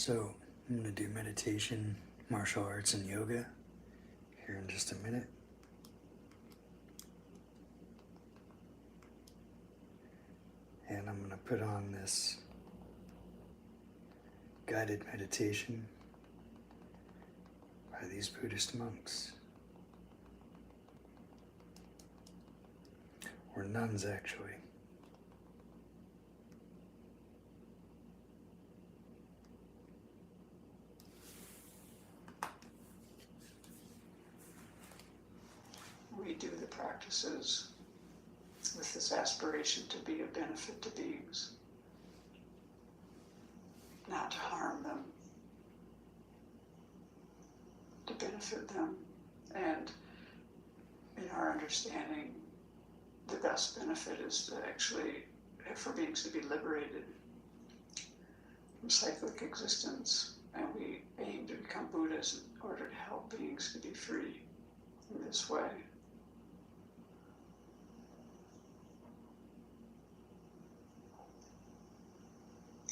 So, I'm going to do meditation, martial arts, and yoga here in just a minute. And I'm going to put on this guided meditation by these Buddhist monks, or nuns actually. We do the practices with this aspiration to be of benefit to beings, not to harm them, to benefit them. And in our understanding, the best benefit is to actually, for beings to be liberated from cyclic existence. And we aim to become Buddhas in order to help beings to be free in this way.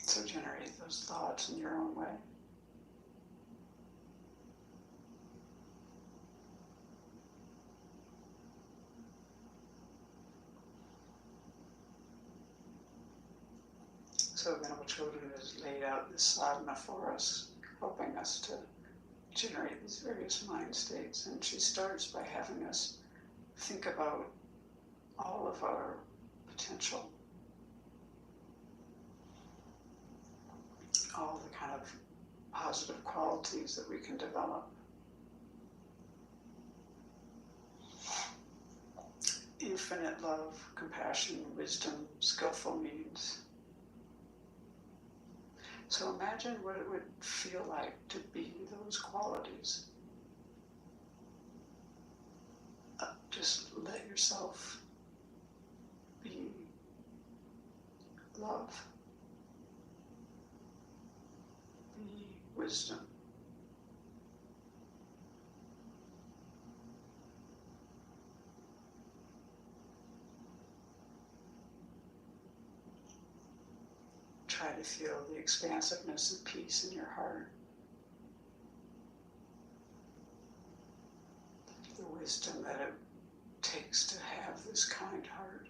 So generate those thoughts in your own way. So Venerable Chodron has laid out this sadhana for us, helping us to generate these various mind states. And she starts by having us think about all of our potential, all the kind of positive qualities that we can develop. Infinite love, compassion, wisdom, skillful means. So imagine what it would feel like to be those qualities. Just let yourself be love, be wisdom, try to feel the expansiveness and peace in your heart, the wisdom that it takes to have this kind heart,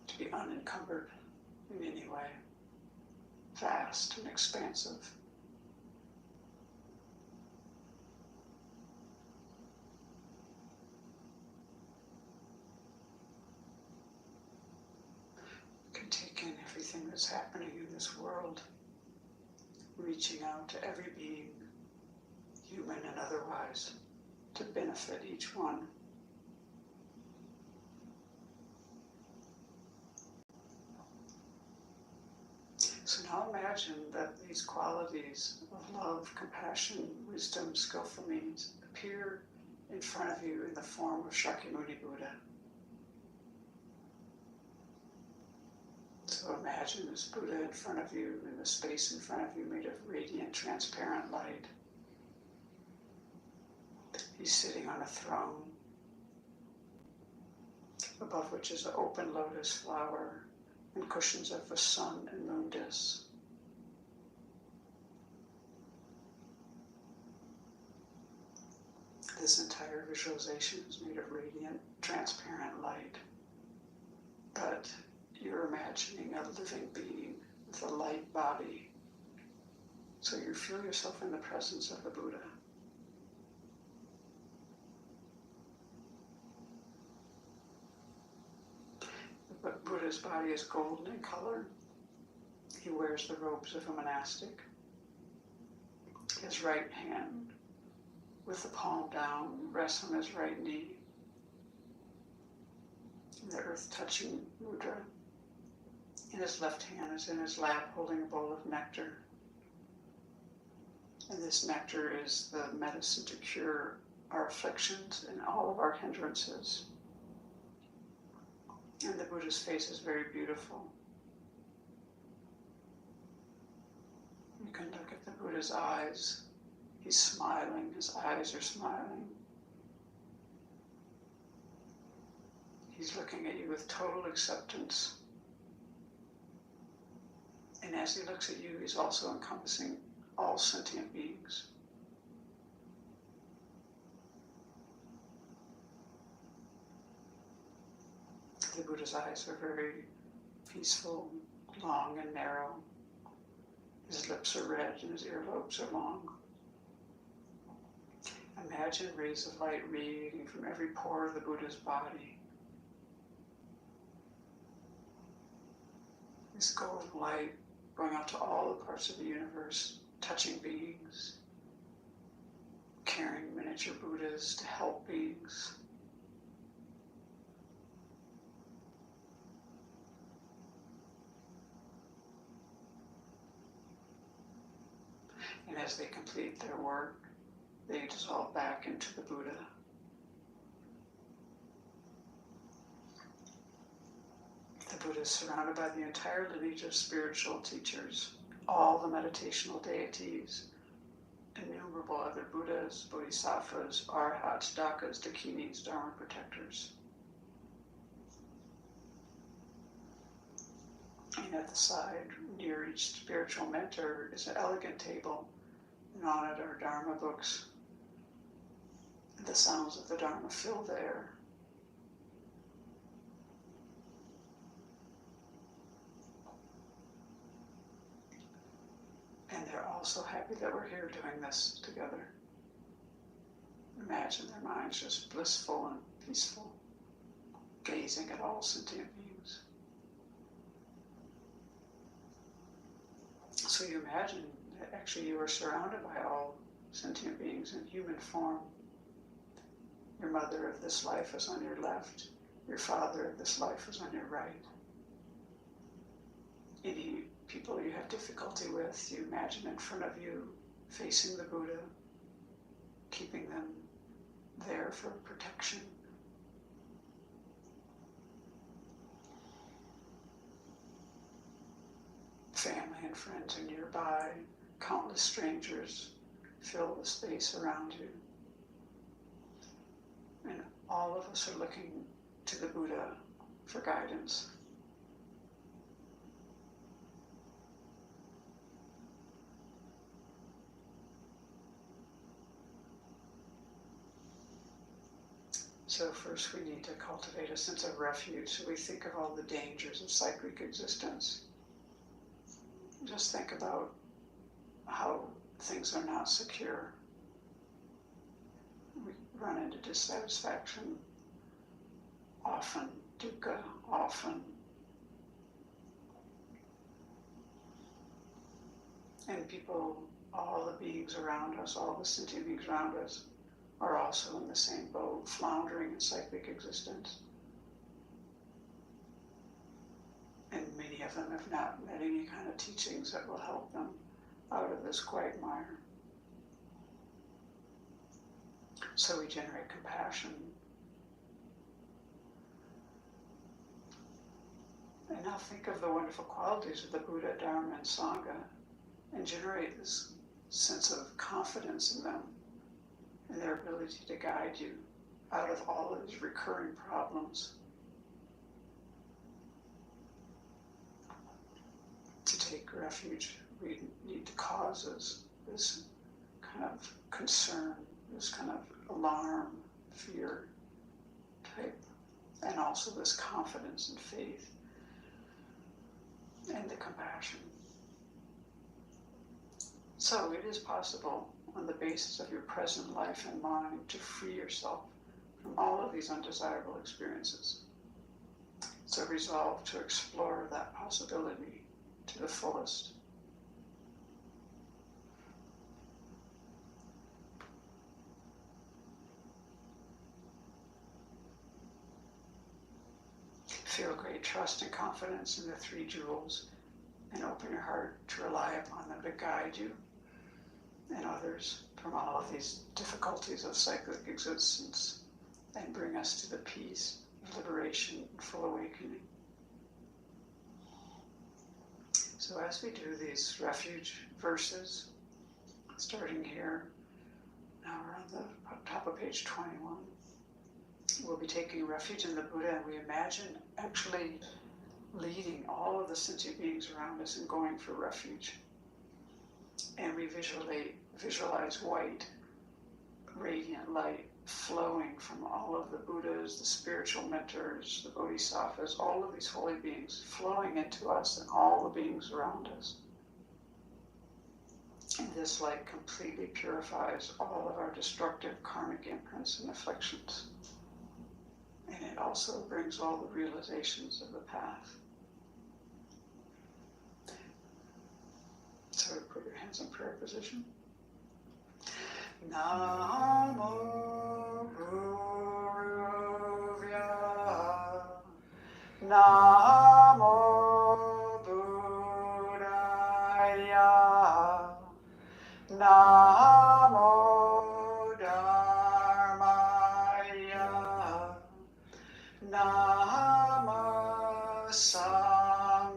to be unencumbered in any way, vast and expansive. You can take in everything that's happening in this world, reaching out to every being, human and otherwise, to benefit each one. So now imagine that these qualities of love, compassion, wisdom, skillful means appear in front of you in the form of Shakyamuni Buddha. So imagine this Buddha in front of you, in the space in front of you made of radiant, transparent light. He's sitting on a throne, above which is an open lotus flower and cushions of the sun and moon discs. This entire visualization is made of radiant, transparent light. But you're imagining a living being with a light body. So you feel yourself in the presence of the Buddha. But Buddha's body is golden in color. He wears the robes of a monastic. His right hand, with the palm down, rests on his right knee. In the earth-touching mudra. And his left hand is in his lap holding a bowl of nectar. And this nectar is the medicine to cure our afflictions and all of our hindrances. And the Buddha's face is very beautiful. You can look at the Buddha's eyes. He's smiling, his eyes are smiling. He's looking at you with total acceptance And as he looks at you, he's also encompassing all sentient beings. The Buddha's eyes are very peaceful, long and narrow. His lips are red and his earlobes are long. Imagine rays of light radiating from every pore of the Buddha's body. This golden light going out to all the parts of the universe, touching beings, carrying miniature Buddhas to help beings. And as they complete their work, they dissolve back into the Buddha. The Buddha is surrounded by the entire lineage of spiritual teachers, all the meditational deities, innumerable other Buddhas, Bodhisattvas, Arhats, Dakas, Dakinis, Dharma protectors. And at the side, near each spiritual mentor, is an elegant table, and on it are Dharma books. The sounds of the Dharma fill the air. And they're all so happy that we're here doing this together. Imagine their minds just blissful and peaceful, gazing at all sentient beings. So you imagine that actually you are surrounded by all sentient beings in human form. Your mother of this life is on your left. Your father of this life is on your right. Any people you have difficulty with, you imagine in front of you, facing the Buddha, keeping them there for protection. Family and friends are nearby. Countless strangers fill the space around you. And all of us are looking to the Buddha for guidance. So first we need to cultivate a sense of refuge. So we think of all the dangers of cyclic existence. Just think about how things are not secure. We run into dissatisfaction, often dukkha, often. And people, all the beings around us, all the sentient beings around us, are also in the same boat, floundering in cyclic existence. And many of them have not met any kind of teachings that will help them out of this quagmire. So we generate compassion. And now think of the wonderful qualities of the Buddha, Dharma, and Sangha, and generate this sense of confidence in them and their ability to guide you out of all of these recurring problems. To take refuge, we need the causes, this kind of concern, this kind of alarm, fear type, and also this confidence and faith, and the compassion. So it is possible, on the basis of your present life and mind, to free yourself from all of these undesirable experiences. So resolve to explore that possibility to the fullest. Feel great trust and confidence in the three jewels, and open your heart to rely upon them to guide you and others from all of these difficulties of cyclic existence and bring us to the peace, liberation, and full awakening. So as we do these refuge verses, starting here, now we're on the top of page 21, we'll be taking refuge in the Buddha, and we imagine actually leading all of the sentient beings around us and going for refuge. And we visualize white, radiant light flowing from all of the Buddhas, the spiritual mentors, the Bodhisattvas, all of these holy beings flowing into us and all the beings around us. And this light completely purifies all of our destructive karmic imprints and afflictions. And it also brings all the realizations of the path. So put your hands in prayer position. Namo Guruvya. Namo Buddhaya. Namo Dharmaya. Namo Sanghaya.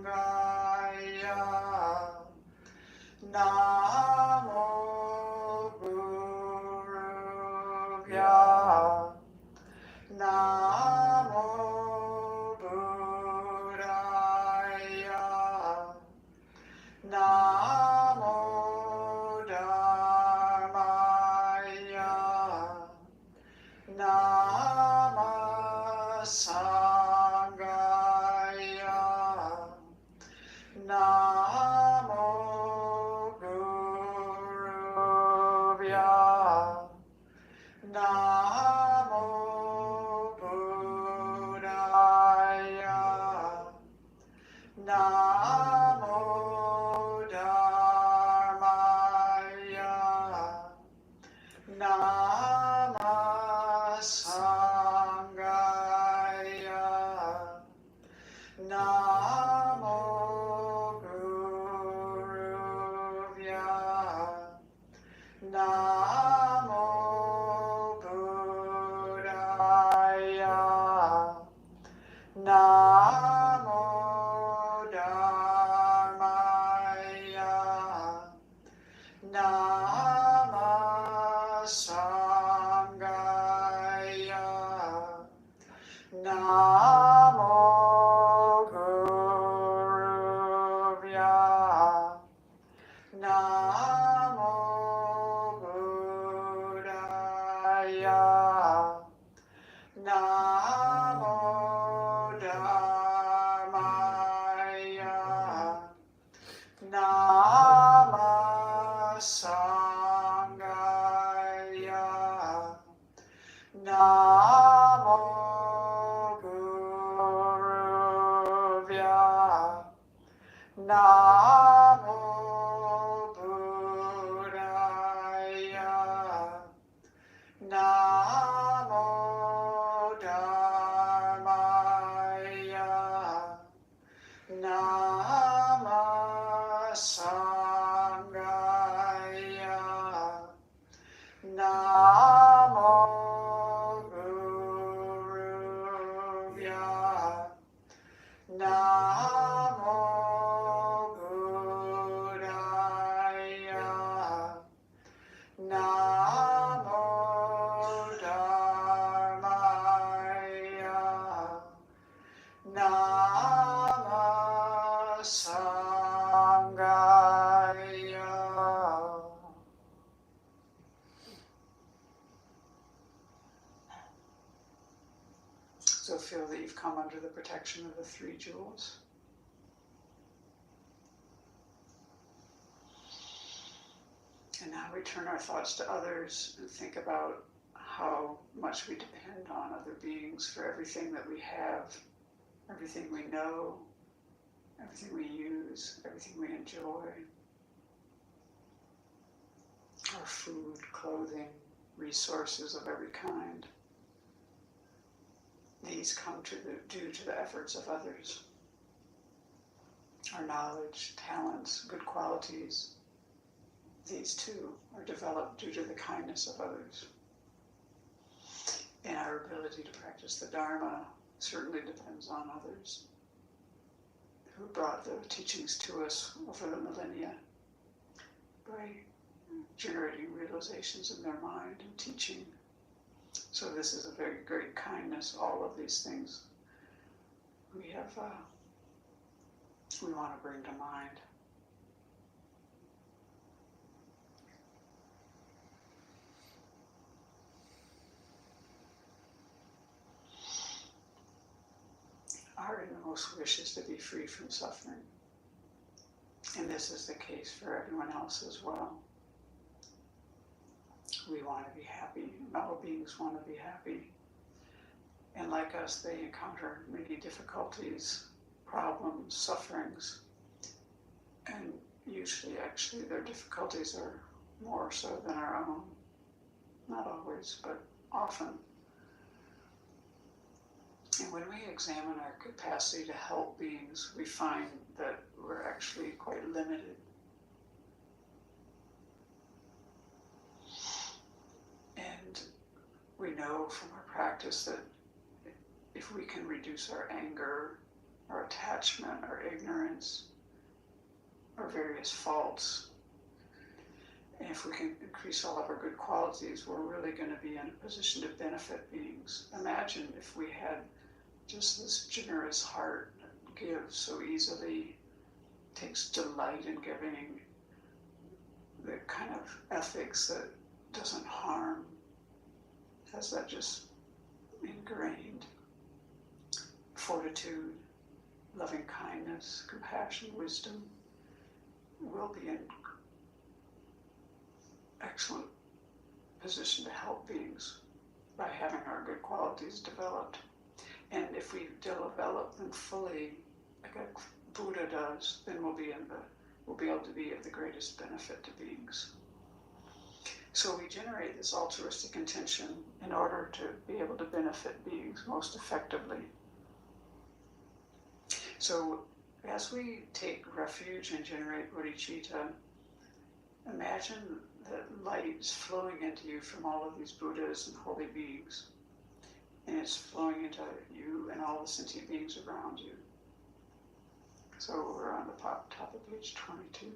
Namo Guruvya. Namo Buddhaya. Namo Dharmaya. Namo Sanghaya. Namo Guruvya. Namo Buddhaya. Namo Dharmaya. Namo Sanghaya. Namo Guruvya. Namo Buddhaya. Namo Dharmaya. Namo Sanghaya. Namo Guruvya. Namo Buddhaya. Namo Dharmaya. Namo Sanghaya. Namo Guruvya. Namo Buddhaya. Namo Dharmaya. Namo Sanghaya. Namo Guruvya. Namo Buddhaya. Namo Dharmaya. Namo Sanghaya. So feel that you've come under the protection of the three jewels. And now we turn our thoughts to others and think about how much we depend on other beings for everything that we have, everything we know, everything we use, everything we enjoy. Our food, clothing, resources of every kind. These come due to the efforts of others. Our knowledge, talents, good qualities, these too are developed due to the kindness of others. And our ability to practice the Dharma certainly depends on others who brought the teachings to us over the millennia by generating realizations in their mind and teaching. So this is a very great kindness, all of these things. We have we want to bring to mind. Our innermost wish is to be free from suffering. And this is the case for everyone else as well. We want to be happy. All beings want to be happy. And like us, they encounter many difficulties, problems, sufferings. And usually, actually, their difficulties are more so than our own. Not always, but often. And when we examine our capacity to help beings, we find that we're actually quite limited. And we know from our practice that if we can reduce our anger, our attachment, our ignorance, our various faults, and if we can increase all of our good qualities, we're really going to be in a position to benefit beings. Imagine if we had just this generous heart that gives so easily, takes delight in giving, the kind of ethics that doesn't harm, has that just ingrained fortitude, loving kindness, compassion, wisdom. We'll be in excellent position to help beings by having our good qualities developed. And if we develop them fully, like a Buddha does, then we'll be able to be of the greatest benefit to beings. So we generate this altruistic intention in order to be able to benefit beings most effectively. So as we take refuge and generate bodhicitta, imagine that light is flowing into you from all of these Buddhas and holy beings. And it's flowing into you and all the sentient beings around you. So we're on the top of page 22.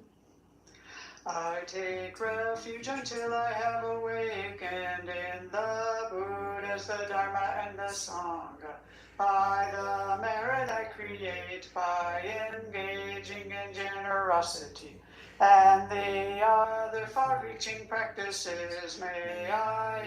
I take refuge until I have awakened in the Buddhas, the Dharma, and the Sangha. By the merit I create by engaging in generosity and the other far-reaching practices, may I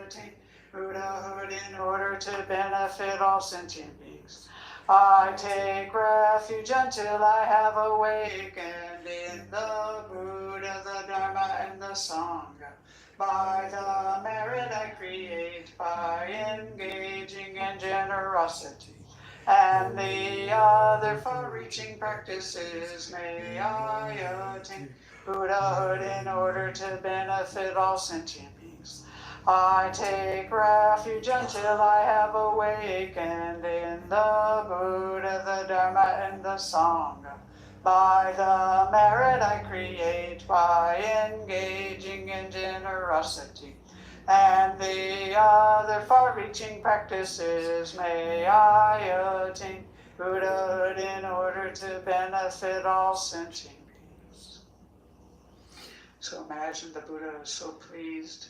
attain Buddhahood in order to benefit all sentient beings. I take refuge until I have awakened in the Buddha, the Dharma, and the Sangha. By the merit I create by engaging in generosity and the other far-reaching practices, may I attain Buddhahood in order to benefit all sentient beings. I take refuge until I have awakened in the Buddha, the Dharma, and the Sangha. By the merit I create by engaging in generosity and the other far-reaching practices, may I attain Buddhahood in order to benefit all sentient beings. So imagine the Buddha is so pleased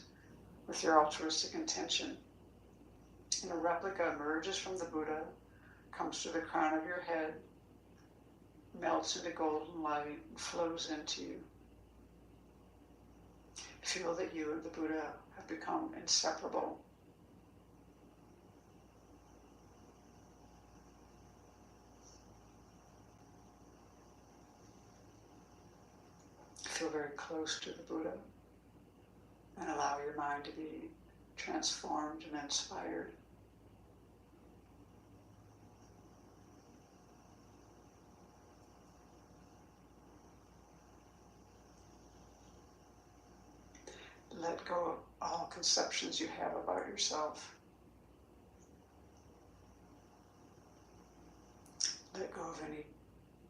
with your altruistic intention. And a replica emerges from the Buddha, comes to the crown of your head, melts into golden light, and flows into you. Feel that you and the Buddha have become inseparable. Feel very close to the Buddha and allow your mind to be transformed and inspired. Let go of all conceptions you have about yourself. Let go of any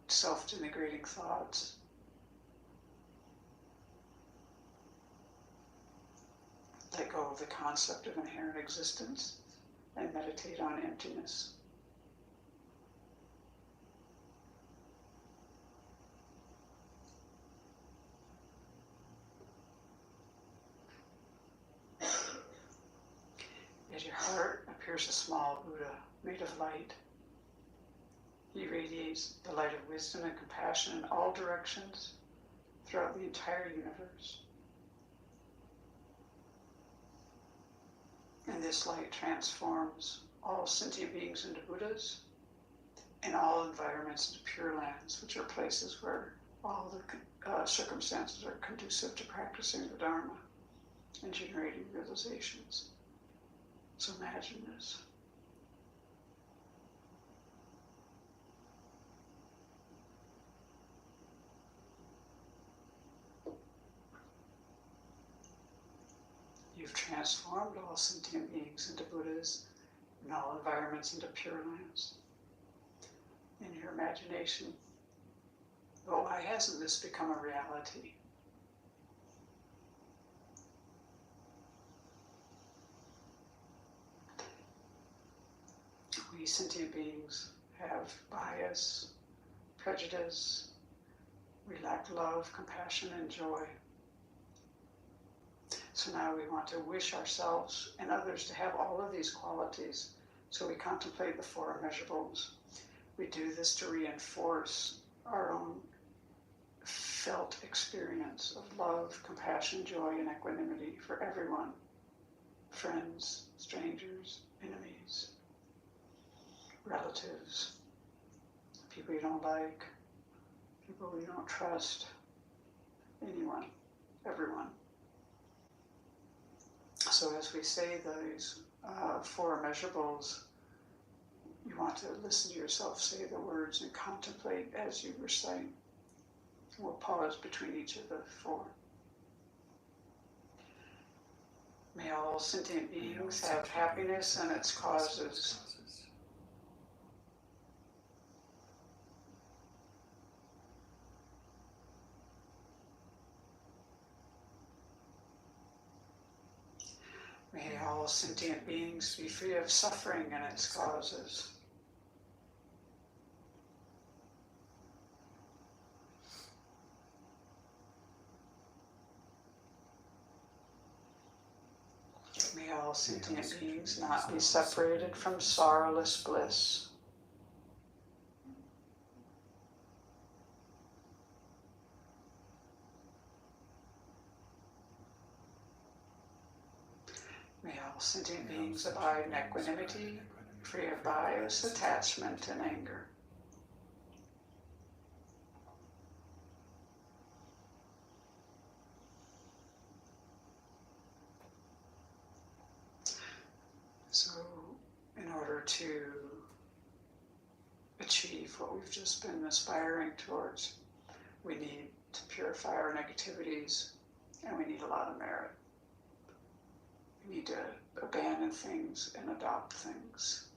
self-denigrating thoughts. Let go of the concept of inherent existence and meditate on emptiness. At your heart appears a small Buddha made of light. He radiates the light of wisdom and compassion in all directions throughout the entire universe. And this light transforms all sentient beings into Buddhas and all environments into Pure Lands, which are places where all the circumstances are conducive to practicing the Dharma and generating realizations. So imagine this. You've transformed all sentient beings into Buddhas and all environments into Pure Lands in your imagination. But why hasn't this become a reality? We sentient beings have bias, prejudice, we lack love, compassion, and joy. So now we want to wish ourselves and others to have all of these qualities. So we contemplate the four immeasurables. We do this to reinforce our own felt experience of love, compassion, joy, and equanimity for everyone. Friends, strangers, enemies, relatives, people you don't like, people you don't trust, anyone, everyone. So as we say these four immeasurables, you want to listen to yourself say the words and contemplate as you recite. We'll pause between each of the four. May all sentient beings have happiness and its causes. May all sentient beings be free of suffering and its causes. May all sentient beings not be separated from sorrowless bliss. May all sentient beings abide in equanimity, free of bias, attachment, and anger. So, in order to achieve what we've just been aspiring towards, we need to purify our negativities, and we need a lot of merit. We need to abandon things and adopt things.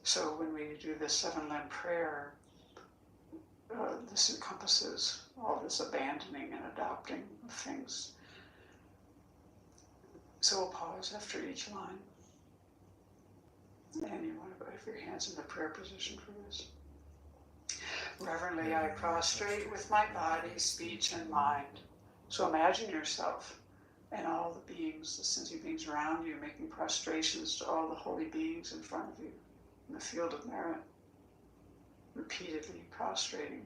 So when we do the 7-limb prayer, this encompasses all this abandoning and adopting of things. So we'll pause after each line. And you want to put your hands in the prayer position for this. Reverently I prostrate with my body, speech, and mind. So imagine yourself and all the beings, the sentient beings around you, making prostrations to all the holy beings in front of you in the field of merit, repeatedly prostrating.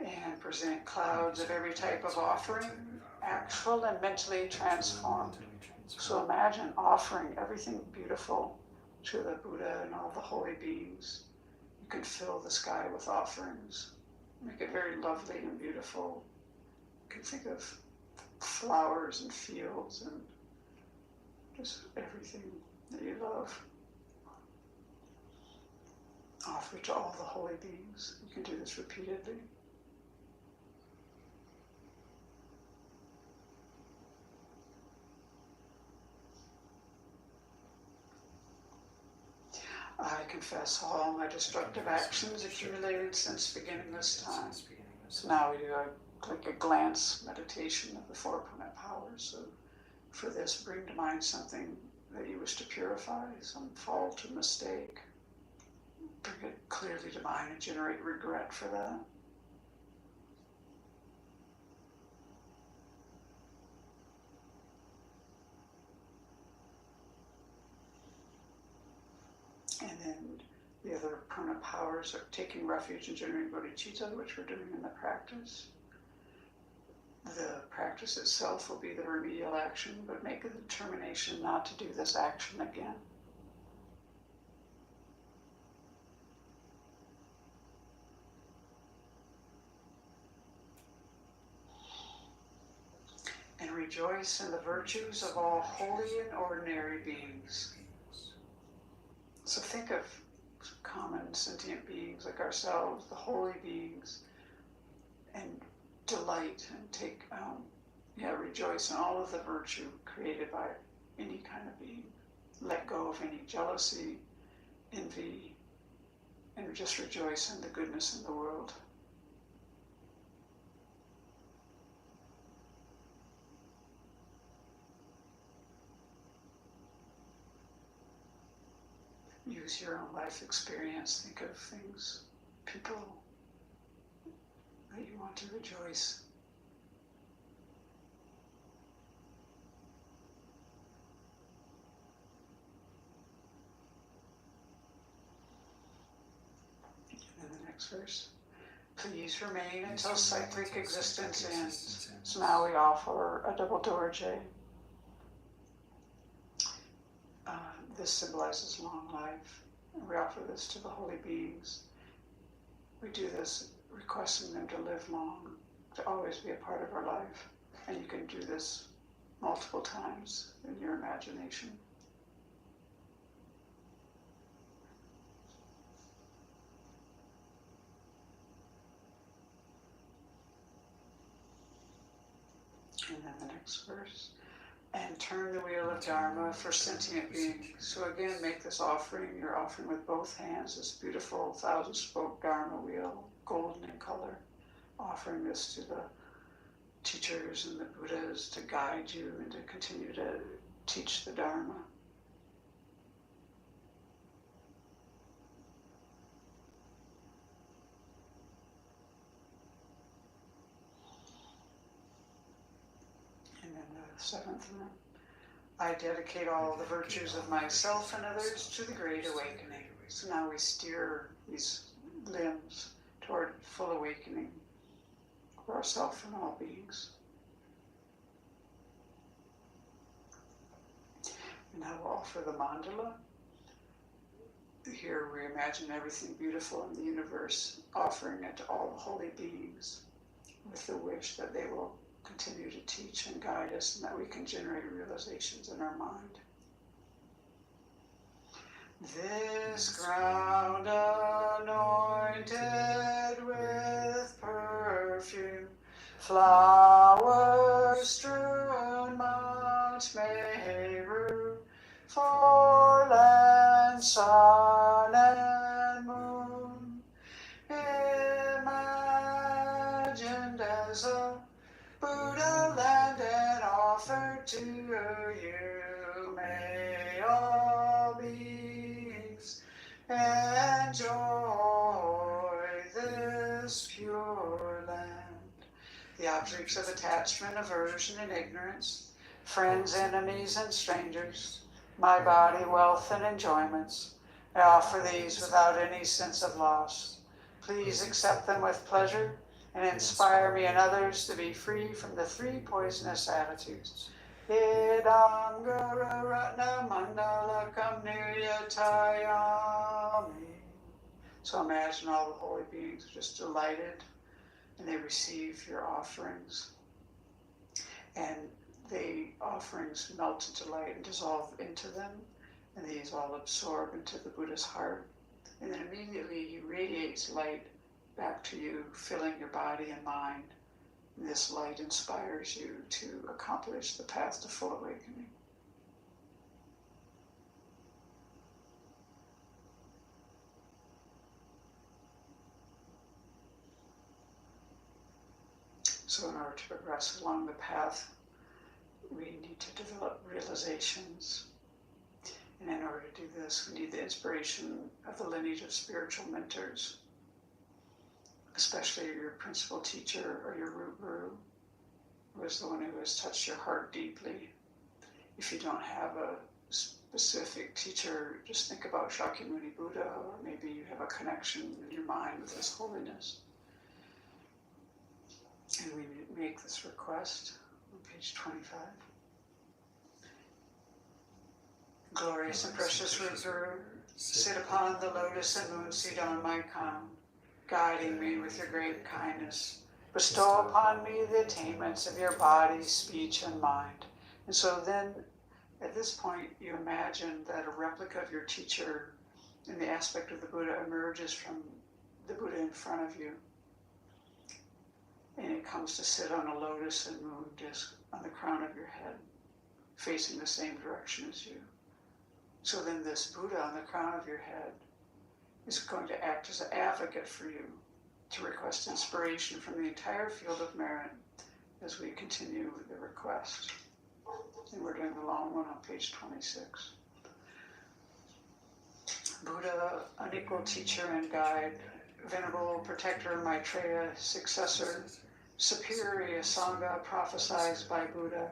And present clouds of every type of offering, actual and mentally transformed. So imagine offering everything beautiful to the Buddha and all the holy beings. You can fill the sky with offerings. Make it very lovely and beautiful. You can think of flowers and fields and just everything that you love. Offer it to all the holy beings. You can do this repeatedly. I confess all my destructive actions accumulated since beginning this time. So now we do like a glance meditation of the 4 permanent powers. So for this, bring to mind something that you wish to purify, some fault or mistake. Bring it clearly to mind and generate regret for that. The other permanent powers are taking refuge in generating bodhicitta, which we're doing in the practice. The practice itself will be the remedial action, but make a determination not to do this action again. And rejoice in the virtues of all holy and ordinary beings. So think of common sentient beings like ourselves, the holy beings, and delight and take, rejoice in all of the virtue created by any kind of being. Let go of any jealousy, envy, and just rejoice in the goodness in the world. Use your own life experience. Think of things, people that you want to rejoice. And then the next verse. Please remain until cyclic existence ends. So now we offer a double dorje. This symbolizes long life. And we offer this to the holy beings. We do this requesting them to live long, to always be a part of our life. And you can do this multiple times in your imagination. And then the next verse. And turn the wheel of Dharma for sentient beings. So again, make this offering. You're offering with both hands this beautiful 1,000-spoke Dharma wheel, golden in color. Offering this to the teachers and the Buddhas to guide you and to continue to teach the Dharma. And then the seventh one. I dedicate all the virtues of myself and others to the Great Awakening. So now we steer these limbs toward full awakening for ourselves and all beings. And now we'll offer the mandala. Here we imagine everything beautiful in the universe, offering it to all the holy beings with the wish that they will continue to teach and guide us, and that we can generate realizations in our mind. This ground anointed with perfume, flowers strewn Mount Meru, for land, sun, and moon, imagined as a Buddha land and offered to you. May all beings enjoy this pure land. The objects of attachment, aversion, and ignorance, friends, enemies, and strangers, my body, wealth, and enjoyments, I offer these without any sense of loss. Please accept them with pleasure and inspire me and others to be free from the three poisonous attitudes. Idam Guru Ratna Mandalakam Niryatayami. So imagine all the holy beings are just delighted, and they receive your offerings. And the offerings melt into light and dissolve into them, and these all absorb into the Buddha's heart. And then immediately he radiates light back to you, filling your body and mind. And this light inspires you to accomplish the path to full awakening. So in order to progress along the path, we need to develop realizations. And in order to do this, we need the inspiration of the lineage of spiritual mentors, especially your principal teacher or your root guru, who is the one who has touched your heart deeply. If you don't have a specific teacher, just think about Shakyamuni Buddha, or maybe you have a connection in your mind with His holiness. And we make this request on page 25. Glorious and precious root Guru, sit upon the lotus and moon seat on my crown, guiding me with your great kindness. Bestow upon me the attainments of your body, speech, and mind. And so then, at this point, you imagine that a replica of your teacher in the aspect of the Buddha emerges from the Buddha in front of you. And it comes to sit on a lotus and moon disc on the crown of your head, facing the same direction as you. So then this Buddha on the crown of your head is going to act as an advocate for you to request inspiration from the entire field of merit as we continue the request. And we're doing the long one on page 26. Buddha, unequal teacher and guide, venerable protector Maitreya, successor, superior Sangha prophesied by Buddha,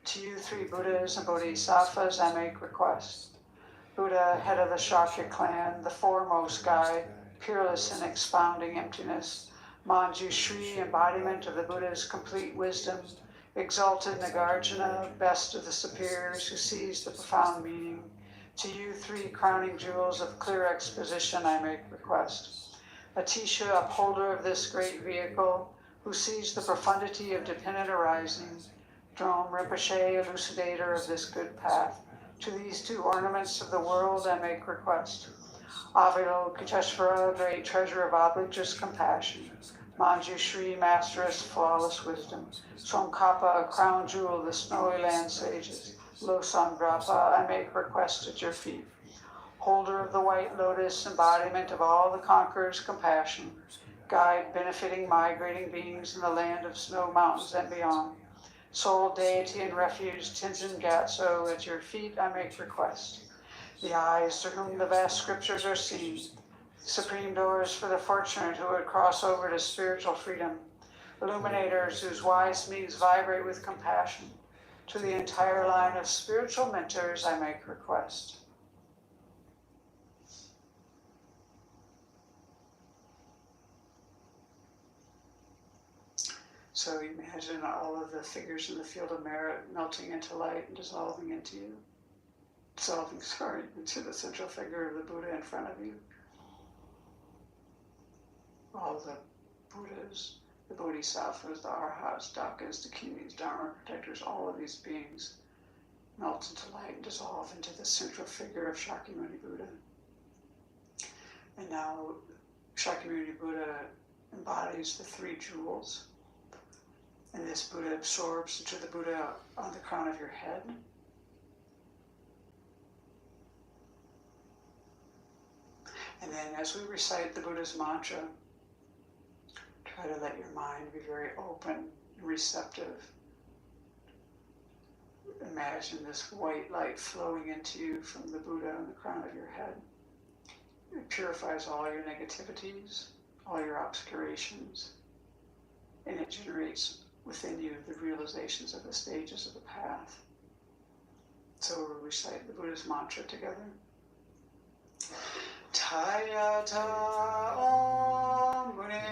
to you three Buddhas and Bodhisattvas I make request. Buddha, head of the Shakya clan, the foremost guide, peerless in expounding emptiness, Manjushri, embodiment of the Buddha's complete wisdom, exalted Nagarjuna, best of the superiors who sees the profound meaning, to you three crowning jewels of clear exposition I make request. Atisha, upholder of this great vehicle, who sees the profundity of dependent arising, Drome Rinpoche, elucidator of this good path, to these two ornaments of the world I make request. Avalokiteshvara, great treasure of oblivious compassion, Manjushri, masteress, flawless wisdom, Tsongkhapa, a crown jewel of the snowy land sages, Losangdrapa, I make request at your feet. Holder of the white lotus, embodiment of all the conqueror's compassion, guide benefiting migrating beings in the land of snow mountains and beyond. Sole deity and refuge, Tenzin Gyatso, at your feet I make request. The eyes to whom the vast scriptures are seen, supreme doors for the fortunate who would cross over to spiritual freedom, illuminators whose wise means vibrate with compassion. To the entire line of spiritual mentors I make request. So imagine all of the figures in the field of merit melting into light and dissolving into you. Into the central figure of the Buddha in front of you. All the Buddhas, the Bodhisattvas, the Arhats, Dakas, the Dakinis, Dharma protectors, all of these beings melt into light and dissolve into the central figure of Shakyamuni Buddha. And now Shakyamuni Buddha embodies the three jewels. And this Buddha absorbs into the Buddha on the crown of your head. And then as we recite the Buddha's mantra, try to let your mind be very open and receptive. Imagine this white light flowing into you from the Buddha on the crown of your head. It purifies all your negativities, all your obscurations, and it generates within you the realizations of the stages of the path. So we'll recite the Buddha's mantra together. Tayata Om Mune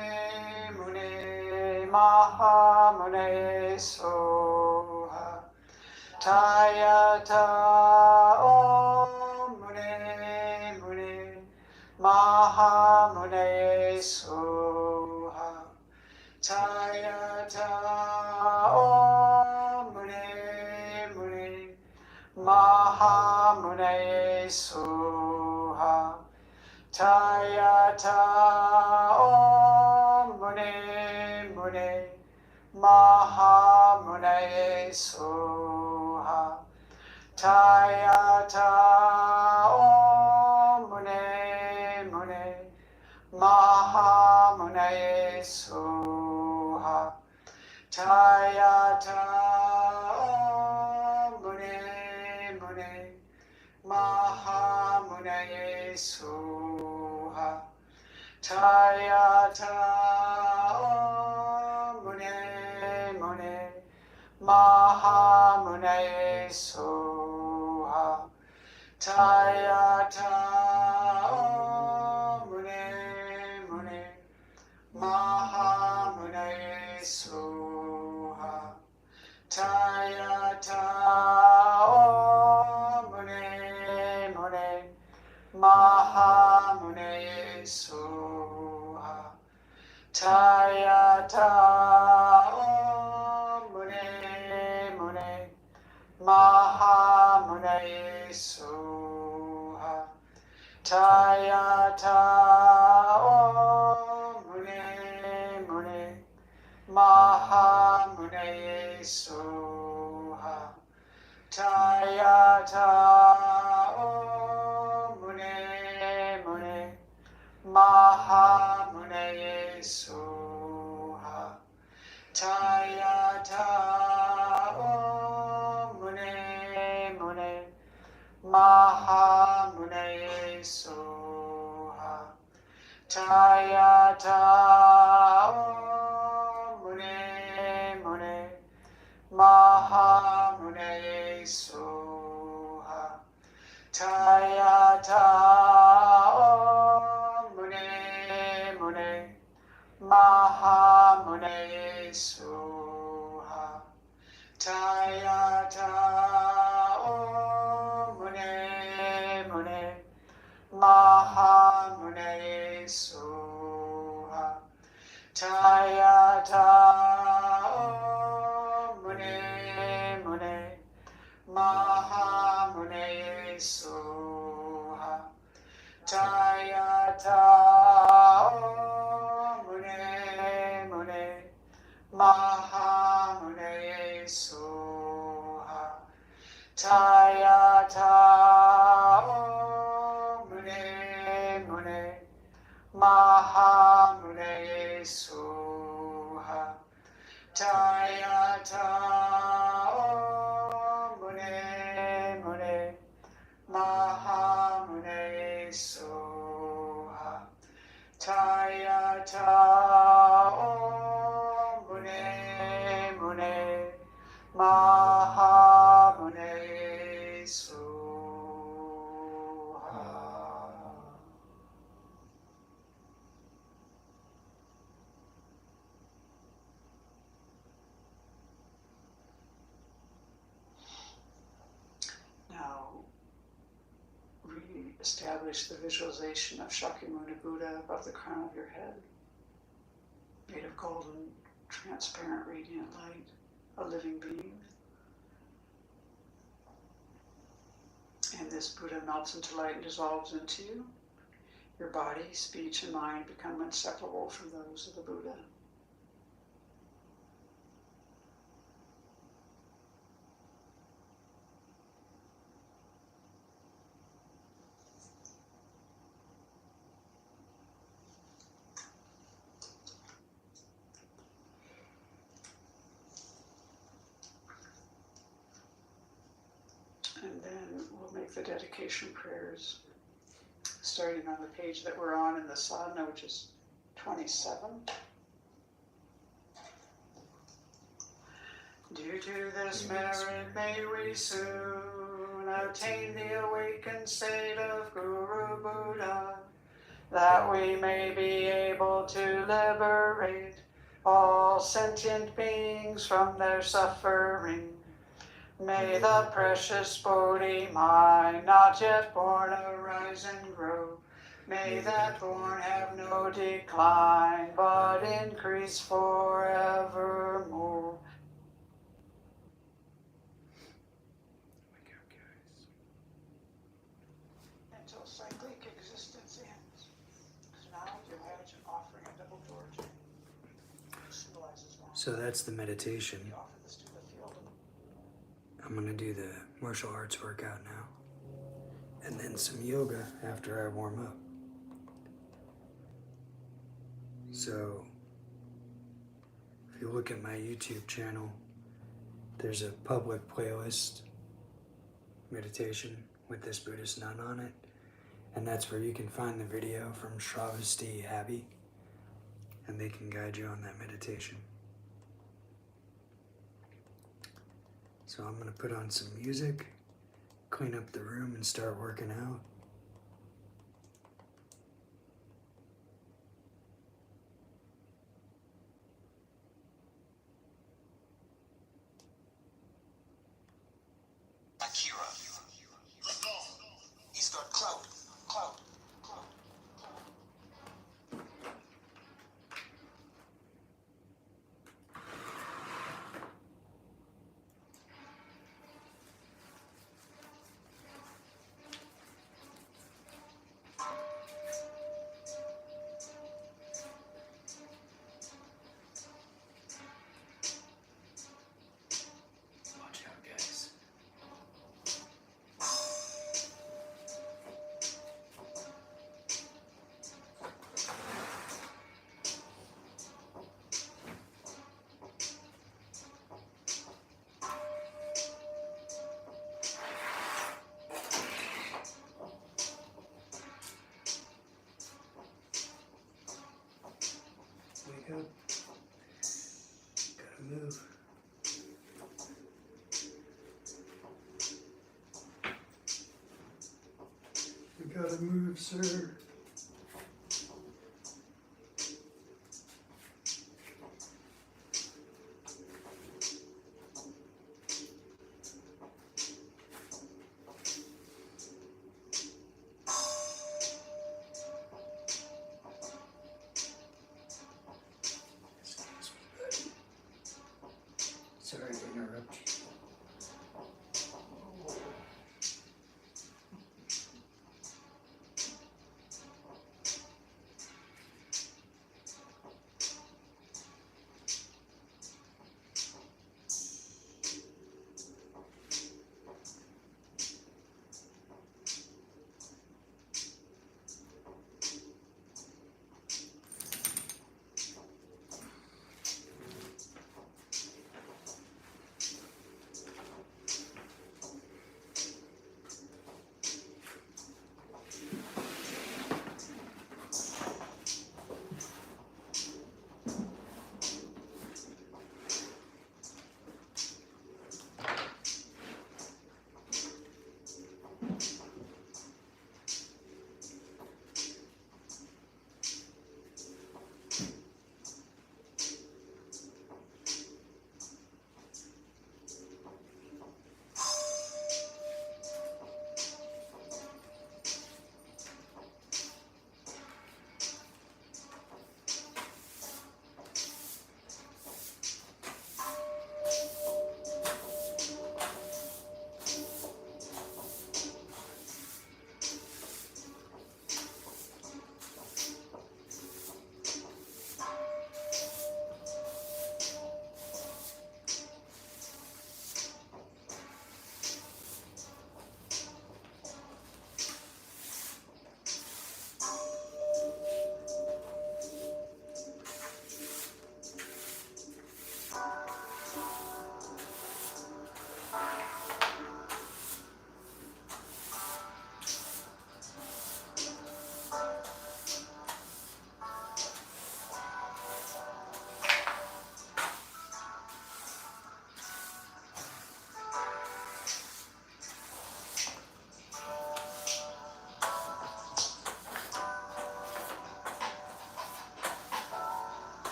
Mune Maha Mune Soha. Tayata Om Mune Mune Maha Mune Soha. Tayata Om Mune Mune Maha Mune Soha. Tayata Om Mune Mune Maha Mune Soha. Tayata Om Mune Mune Maha Mune Soha. Tayata Om Mune Mune Maha Mune Soha. Tayata Om Mune Mune Maha Mune Soha. Tayata Om Mune Mune Mahamunaye Soha. Tayata Om Mune Mune Mahamunaye Soha. Tayata Om Mune Mune Mahamunaye Soha. Tayata Om Mune Mune Mahamunaye Soha. Tayata Om Mune Mune Mahamunaye Soha. Tayata Om Mune Mune Mahamunaye Soha. Tayata Om Mune Mune Mahamunaye Soha. Tayata Om Mune Mune Mahamunaye Soha. Tayata Om Mune Mune Mahamunaye Soha. Tayata Om Mune Mune Mahamunaye Soha. Tayata Om Mune Mune Mahamunaye Soha. Tayata Om Mune Mune Mahamunaye Soha. Tayata Om Mune Mune Mahamunaye Soha. Tayata Om Mune Mune Mahamunaye Soha. Now, re-establish the visualization of Shakyamuni Buddha above the crown of your head, made of golden, transparent, radiant light, a living being. And this Buddha melts into light and dissolves into you. Your body, speech, and mind become inseparable from those of the Buddha. And then we'll make the dedication prayers, starting on the page that we're on in the sadhana, which is 27. Due to this merit, may we soon attain the awakened state of Guru Buddha, that we may be able to liberate all sentient beings from their suffering. May the precious Bodhi mind, not yet born, arise and grow. May that born have no decline, but increase forevermore. Until cyclic existence ends. So now you imagine offering a double door chain. Symbolizes one. So that's the meditation. You offer this to the field. I'm gonna do the martial arts workout now. And then some yoga after I warm up. So, if you look at my YouTube channel, there's a public playlist meditation with this Buddhist nun on it. And that's where you can find the video from Shravasti Abbey. And they can guide you on that meditation. So I'm going to put on some music, clean up the room and start working out. Akira. Let go. He's got clout. Clout. Clout. Watch out, guys. Wake up. Gotta move. We gotta move, sir. Excuse me, buddy. Sorry to interrupt you.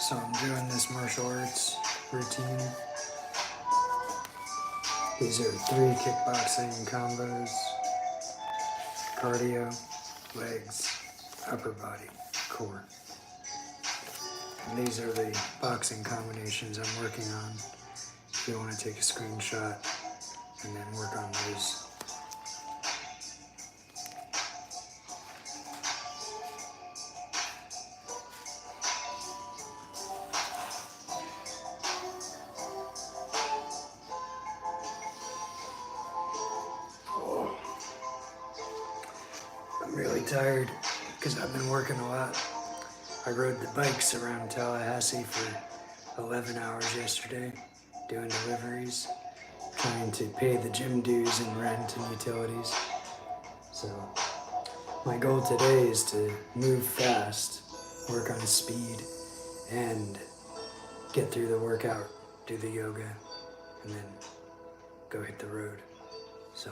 So I'm doing this martial arts routine. These are 3 kickboxing combos: cardio, legs, upper body, core. And these are the boxing combinations I'm working on. If you want to take a screenshot and then work on those. I'm really tired because I've been working a lot. I rode the bikes around Tallahassee for 11 hours yesterday, doing deliveries, trying to pay the gym dues and rent and utilities. So my goal today is to move fast, work on speed, and get through the workout, do the yoga, and then go hit the road. So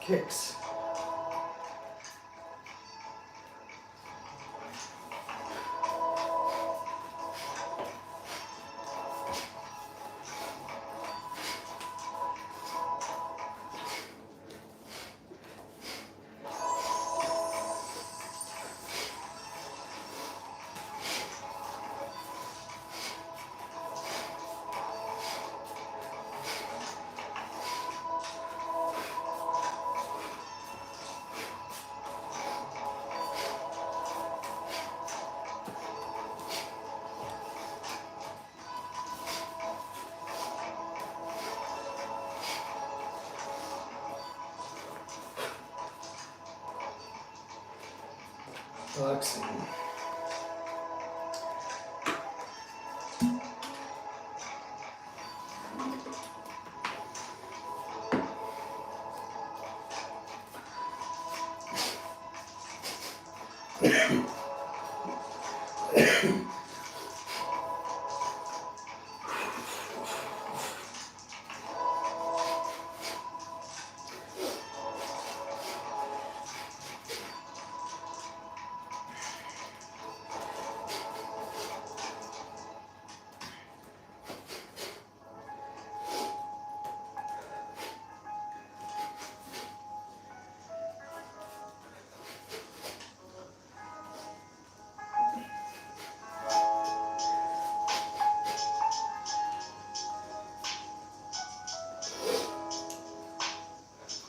kicks. Boxing.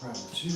Round 2.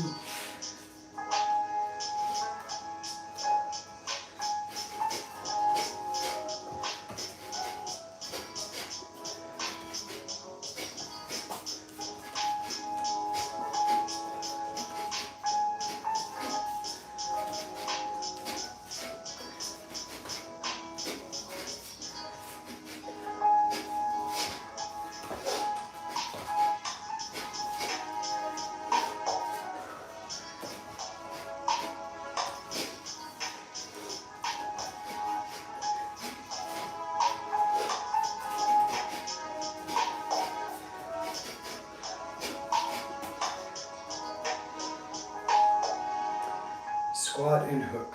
Squat and hook.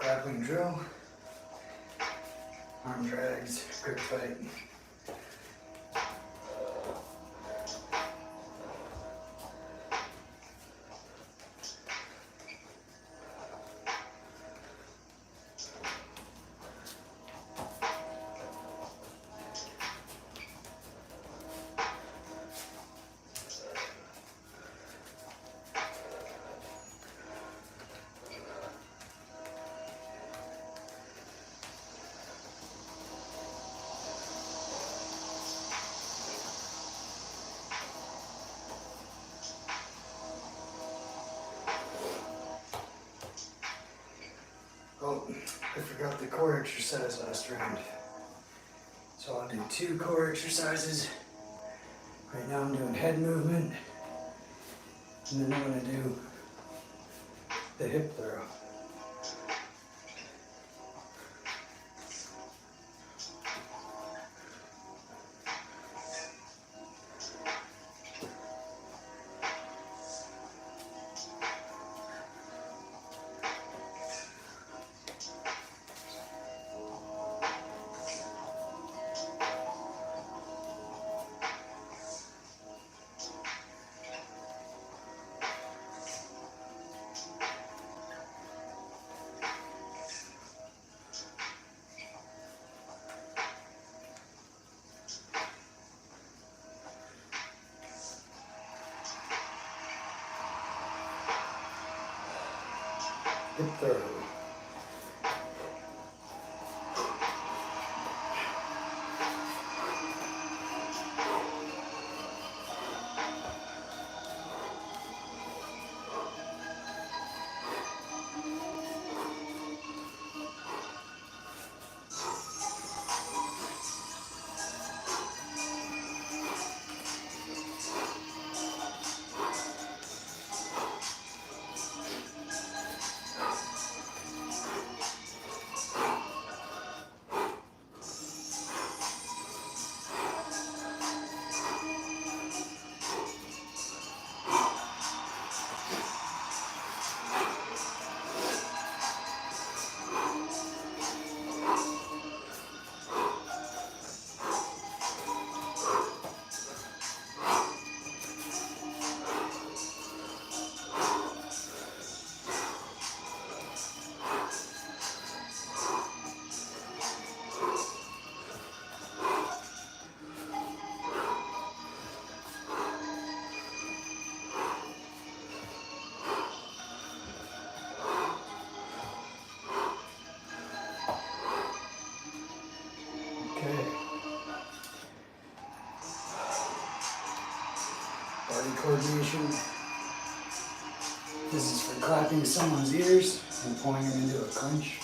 grappling drill, arm drags, grip fight. Oh, I forgot the core exercise last round. So I'll do 2 core exercises. Right now I'm doing head movement. And then I'm going to do the hip throw. Hip throw. Okay. Body coordination. This is for clapping someone's ears and pulling them into a clinch.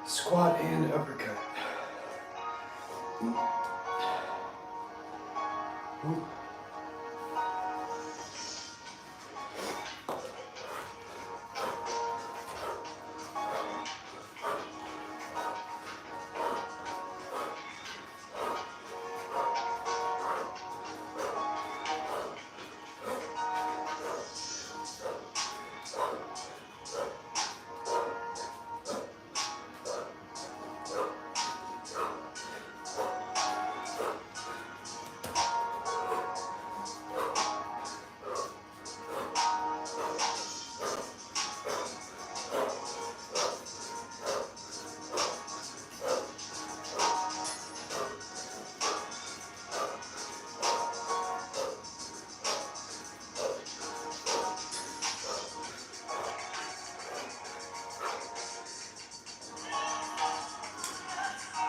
Squat and uppercut. Ooh.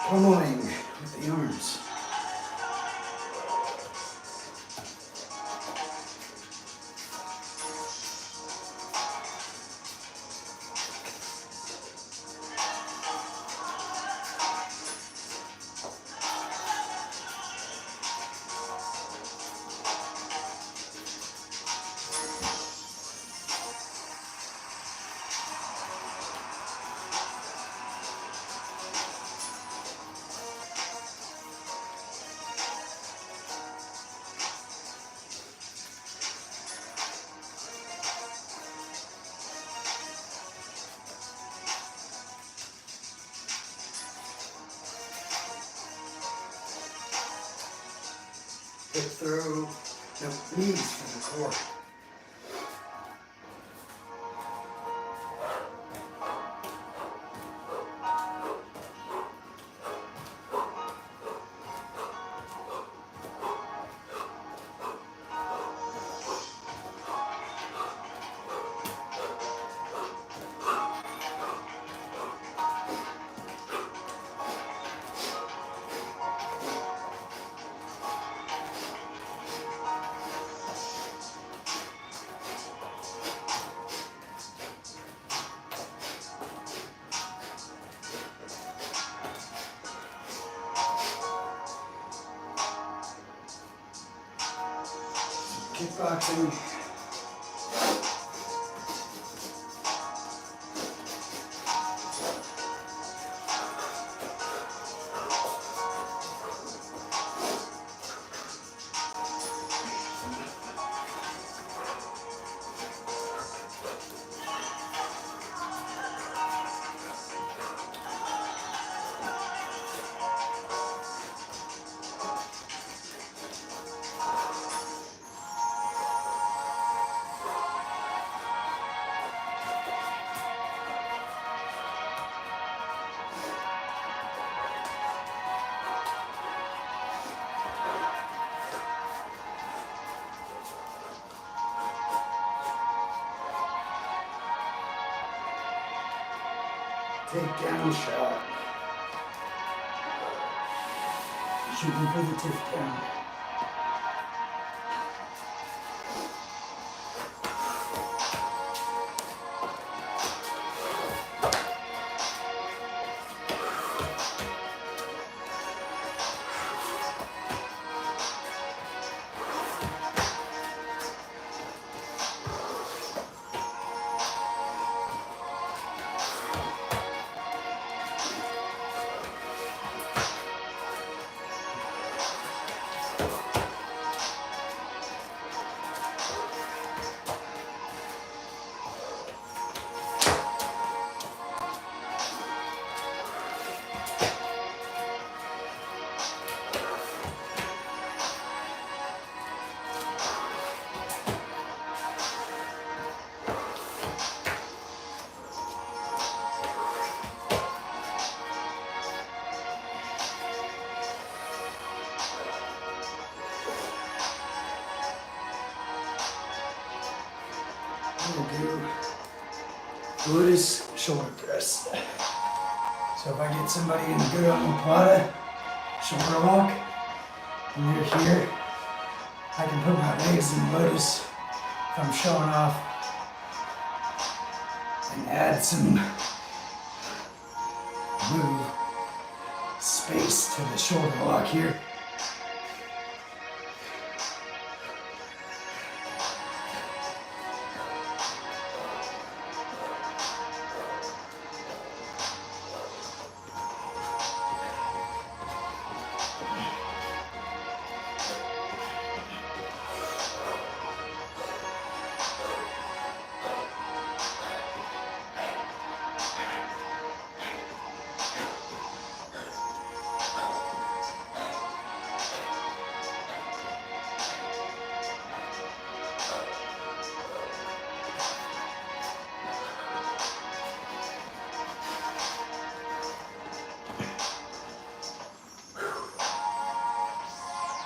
pummeling with the arms. Hip throw, no, knees for the core. Kickboxing. Takedown shot. Shooting for the takedown. We'll do Buddhist shoulder press. So if I get somebody in a good omoplata shoulder lock, and they're here, I can put my legs in lotus if I'm showing off and add some move space to the shoulder lock here.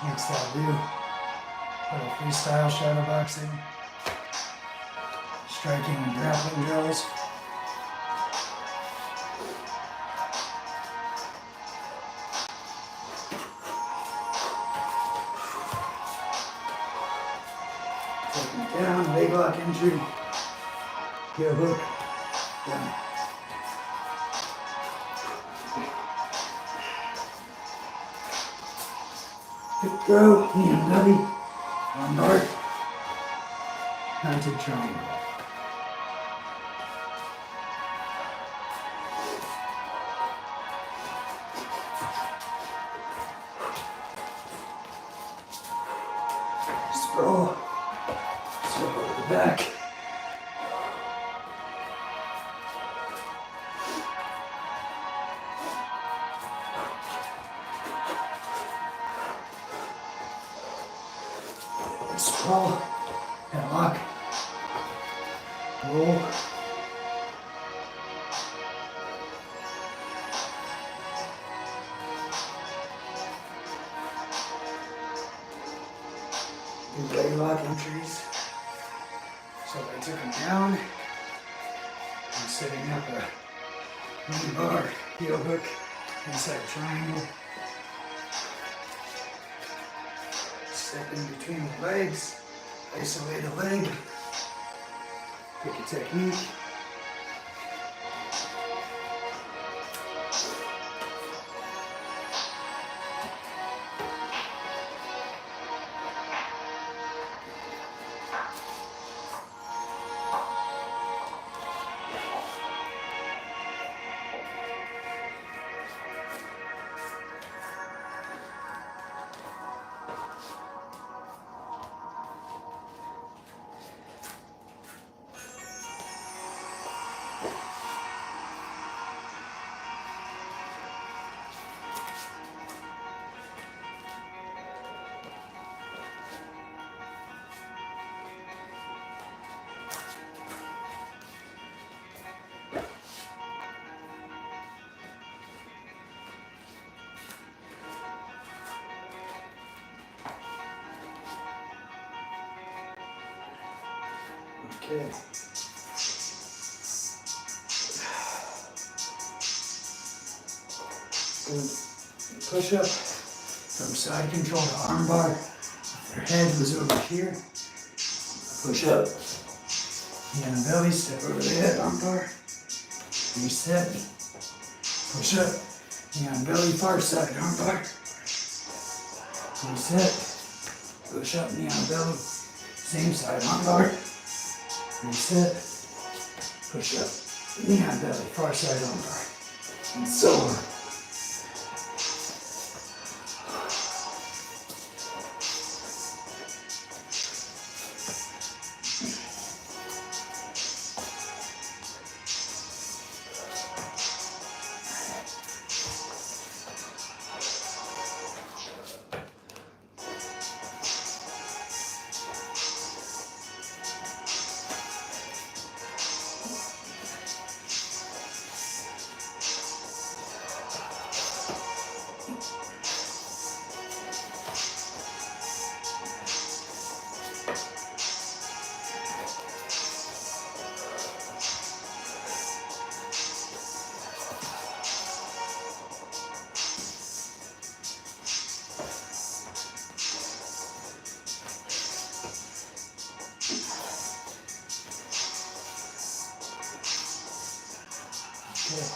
Next I'll do a little freestyle shadow boxing, striking and grappling drills. entry, heel hook, done. Hip throw, knee and belly, arm bar, mounted triangle. Sprawl, circle to the back. Sprawl, headlock, roll. Do leg lock entries. So I took them down. I'm setting up a knee bar, heel hook, inside triangle. Step in between the legs, isolate a leg, pick a technique. Okay. Good. Push up from side control to arm bar. If their head was over here, push up. Knee on the belly, step over the head, arm bar. Reset. Push up. Knee on belly, far side, arm bar. Reset. Push up, knee on belly. Same side, arm bar. Reset. Push up. Knee on belly, far side, arm bar. And so on. Okay.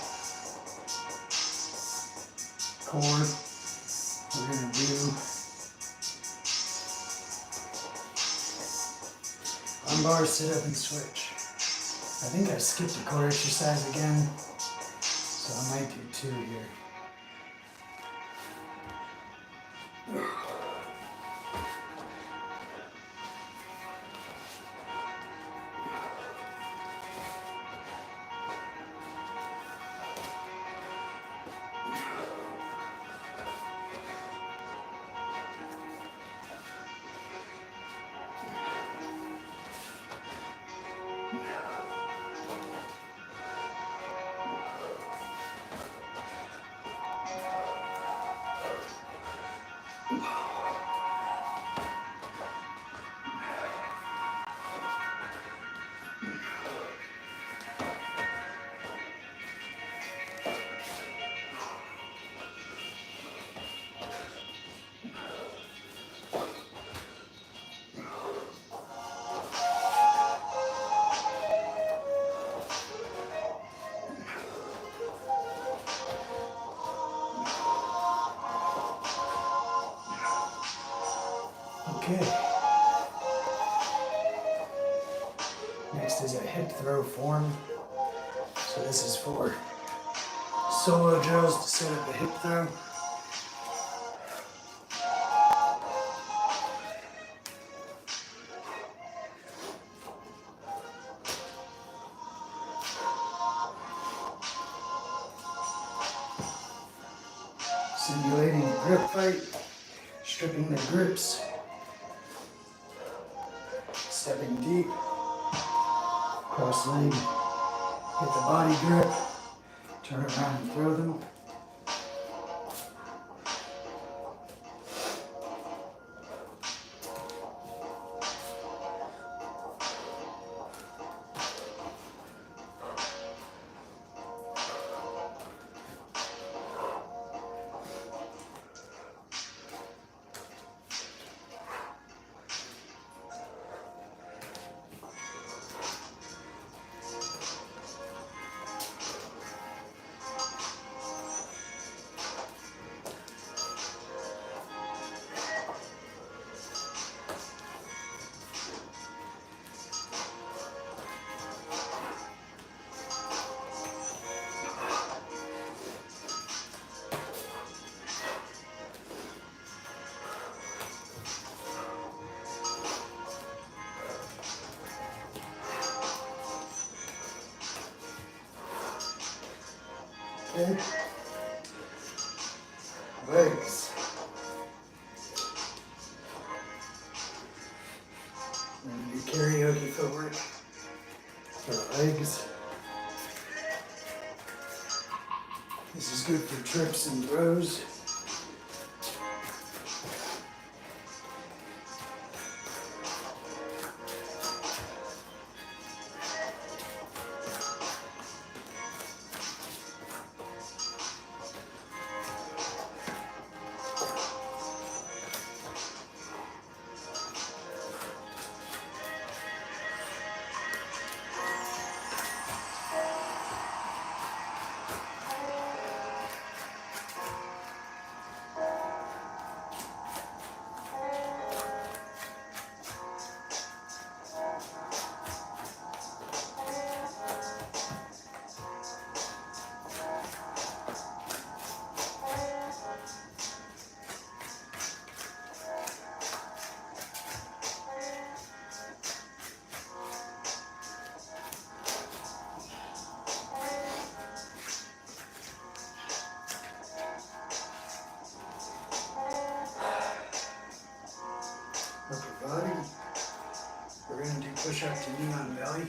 Core, we're going to do arm bar, sit up and switch. I think I skipped a core exercise again, so I might do two here. Okay. Next is a hip throw form. So this is for solo drills to set up a hip throw. Simulating a grip fight, stripping the grips, stepping deep, cross leg, get the body grip, turn around and throw them. Okay. Legs. We're gonna do karaoke footwork for legs. This is good for trips and throws. Upper body. We're going to do push up to knee on belly.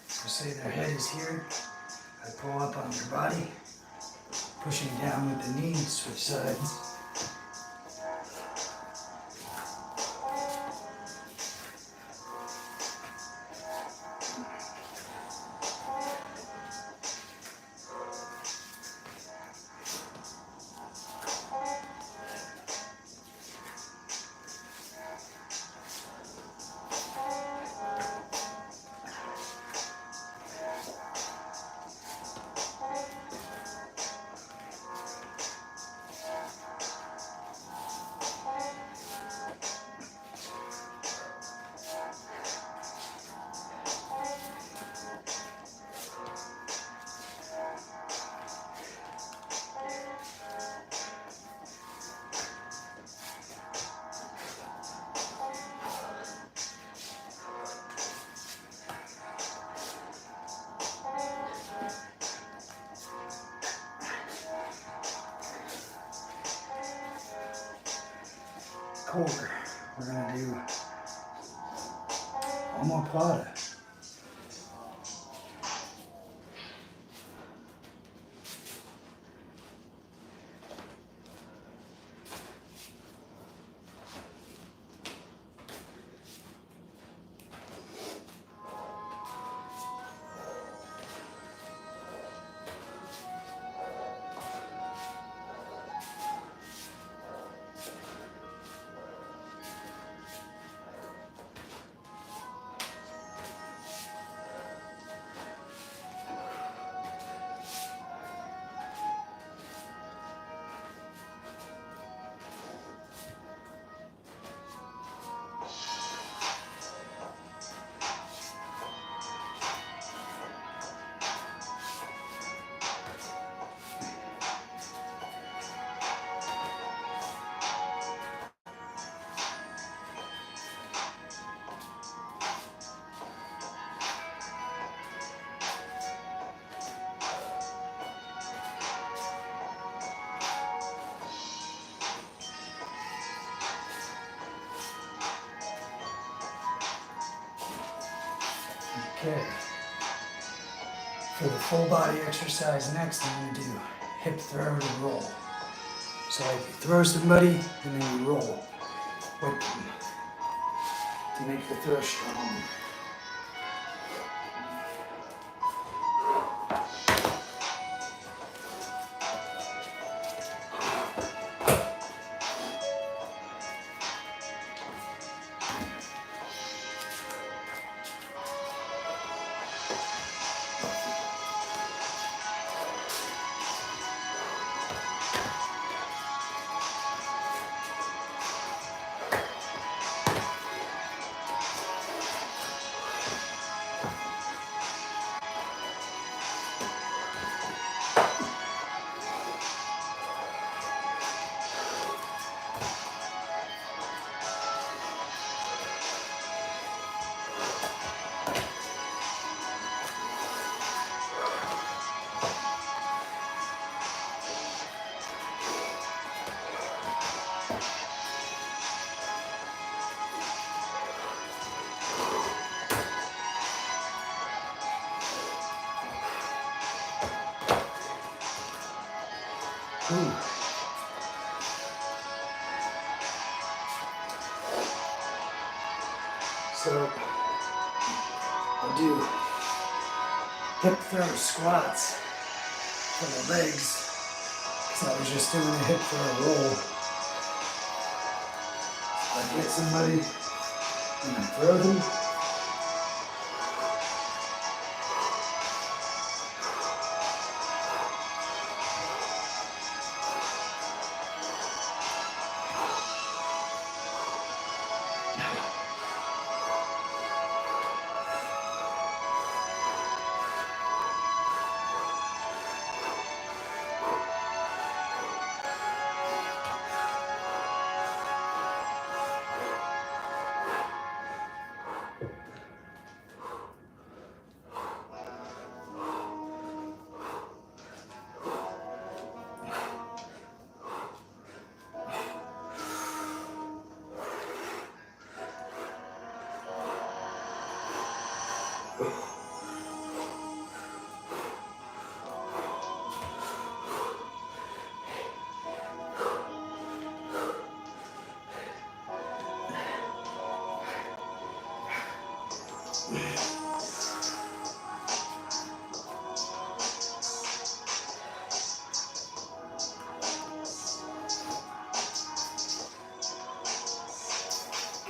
So say their head is here. I pull up on their body, pushing down with the knee, switch sides. Core. We're going to do omoplata. Okay. For the full body exercise next, I'm going to do hip throw to roll. So like you throw somebody and then you roll with them to make the throw strong. Ooh. So I'll do hip throw squats for the legs because I was just doing a hip throw roll. So I get somebody and I throw them.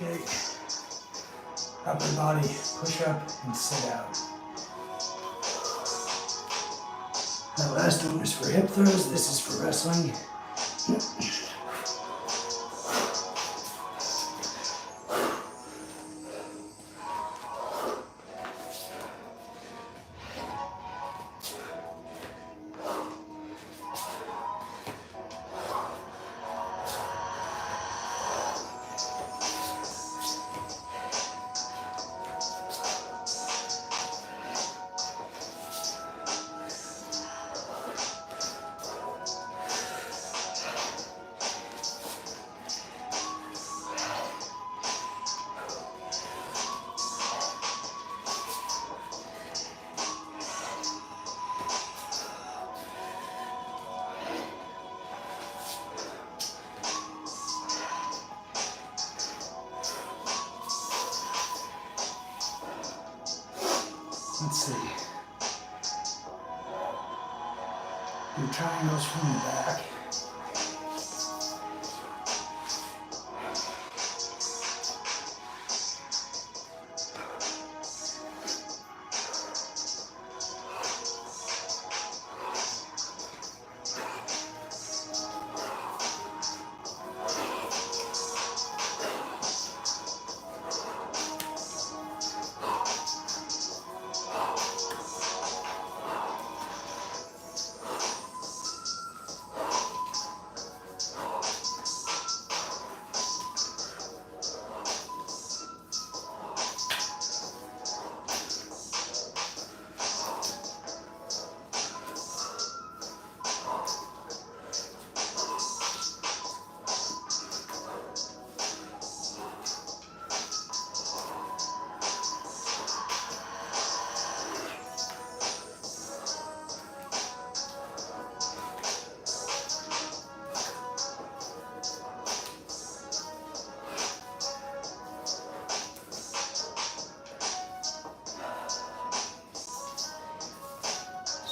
Okay, upper body push up and sit out. That last one was for hip throws, this is for wrestling. Let's see. Do triangles from the back.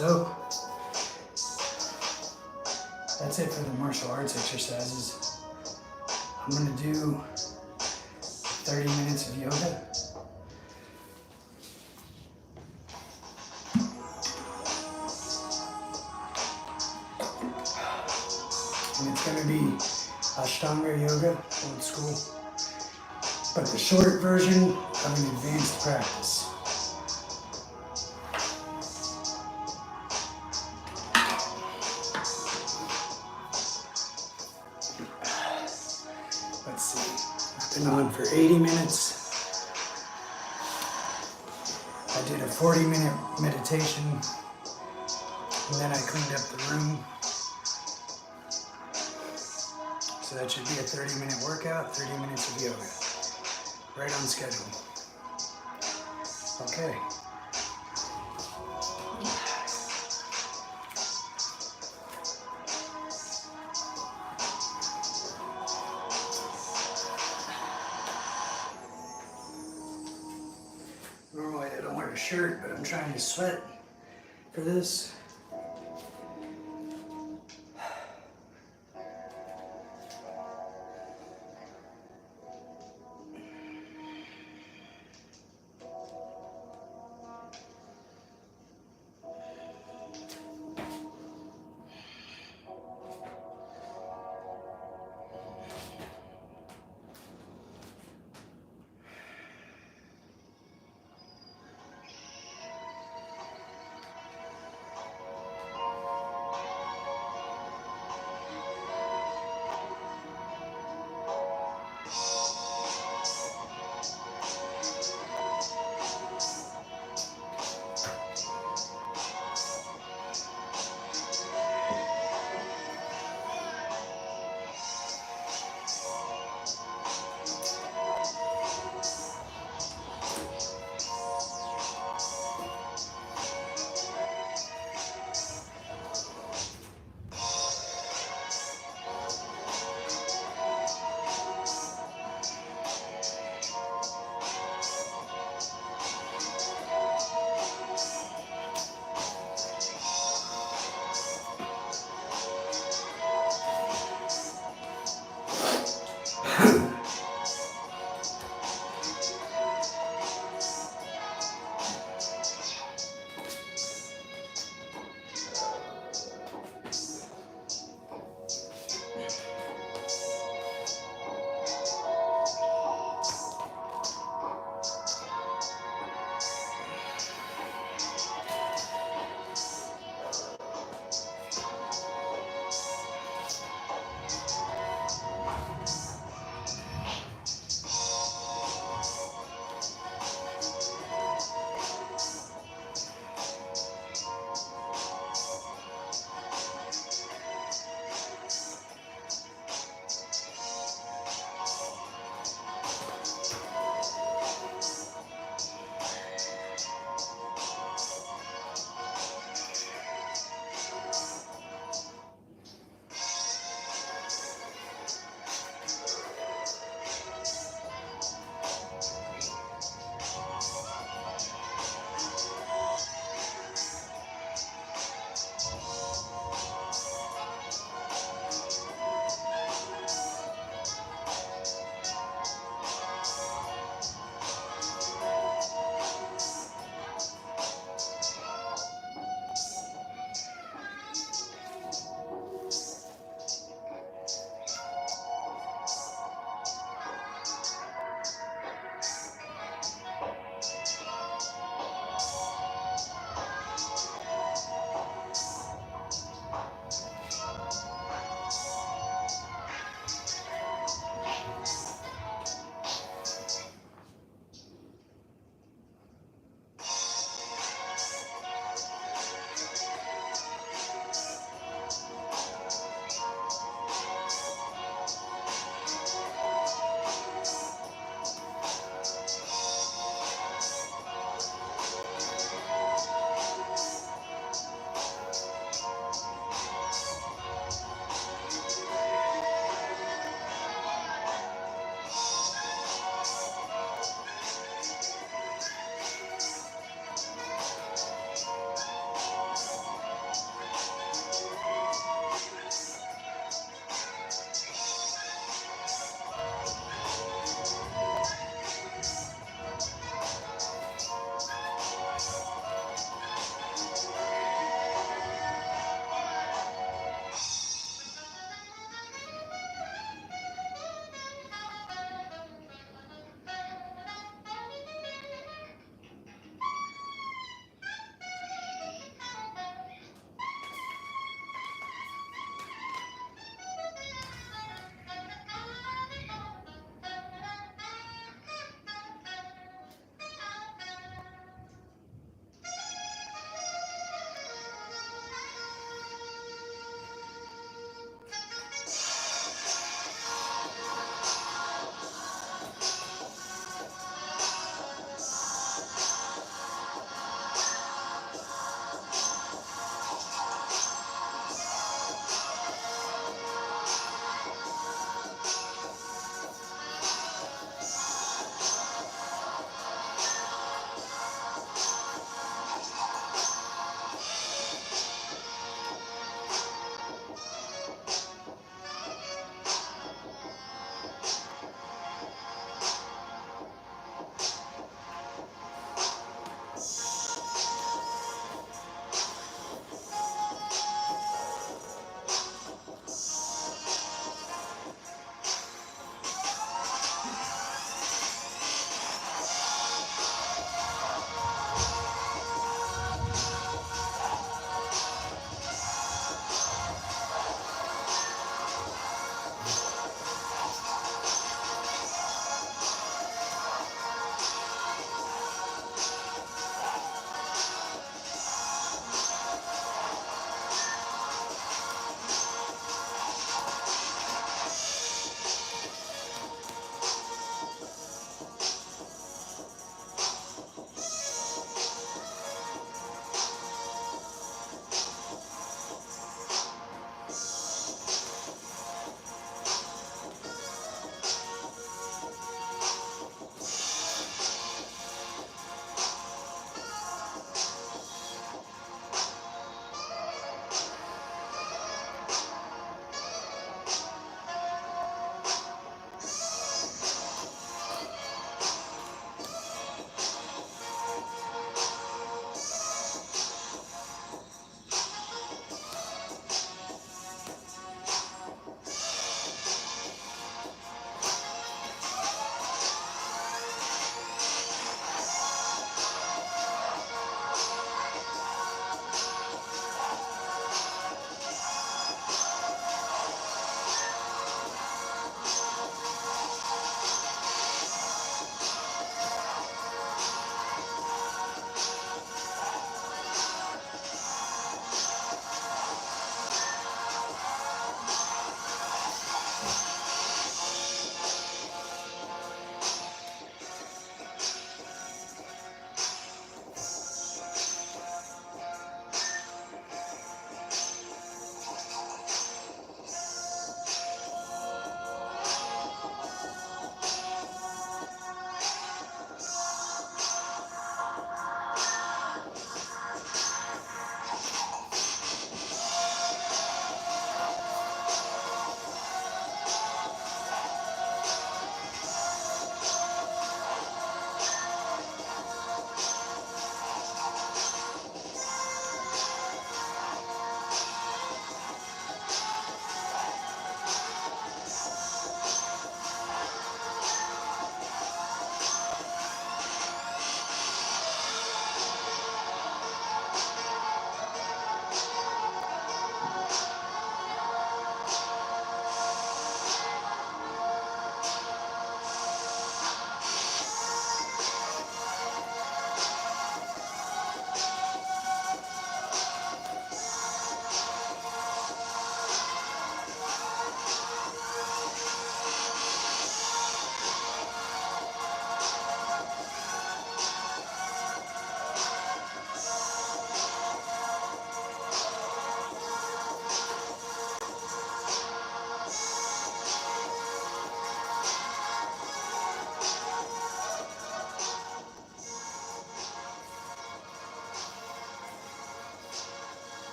So, that's it for the martial arts exercises. I'm gonna do 30 minutes of yoga. And it's gonna be Ashtanga yoga, old school. But the short version of an advanced practice. Let's see, I've been on for 80 minutes. I did a 40-minute meditation, and then I cleaned up the room. So that should be a 30-minute workout, 30 minutes of yoga. Right on schedule. Okay. Normally I don't wear a shirt, but I'm trying to sweat for this.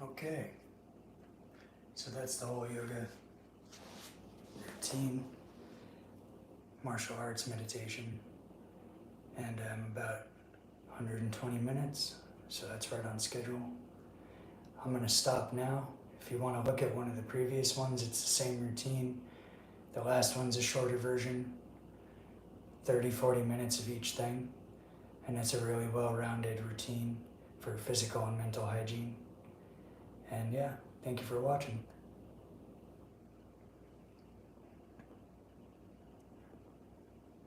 Okay. So that's the whole yoga routine, martial arts meditation, and I'm about 120 minutes, so that's right on schedule. I'm gonna stop now. If you want to look at one of the previous ones, it's the same routine. The last one's a shorter version, 30-40 minutes of each thing, and it's a really well-rounded routine for physical and mental hygiene. And yeah, thank you for watching.